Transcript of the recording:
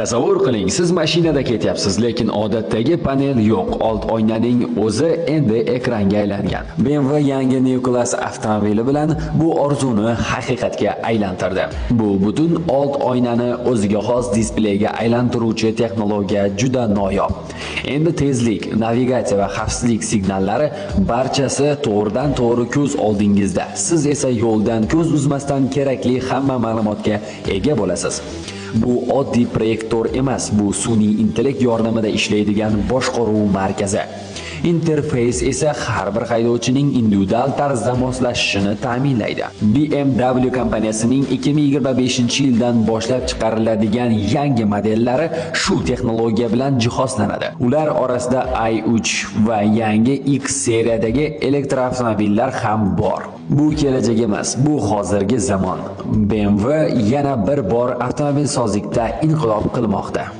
Tasavvur qiling, siz mashinada ketyapsiz, lekin odatdagi panel yo'q. Old oynaning o'zi endi ekranga aylangan. BMW yangi New Class avtomobili bilan bu orzuni haqiqatga aylantirdi. Bu butun old oynani o'ziga xos displeyga aylantiruvchi texnologiya juda noyob. Endi tezlik, navigatsiya va xavfsizlik signallari barchasi to'g'ridan-to'g'ri ko'z oldingizda. Siz esa yo'ldan ko'z uzmasdan kerakli hamma ma'lumotga ega bo'lasiz. Bu oddiy proyektor emas, bu sun'iy intellekt yordamida ishlaydigan boshqaruv markazi. Interfays esa har bir haydovchining individual tarzda moslashishini ta'minlaydi. BMW kompaniyasining 2025-yildan boshlab chiqariladigan yangi modellari shu texnologiya bilan jihozlanadi. Ular orasida i3 va yangi X seriyadagi elektroavtomobillar ham bor. Bu kelajak emas, bu hozirgi zamon. BMW yana bir bor avtomobilsozlikda inqilob qilmoqda.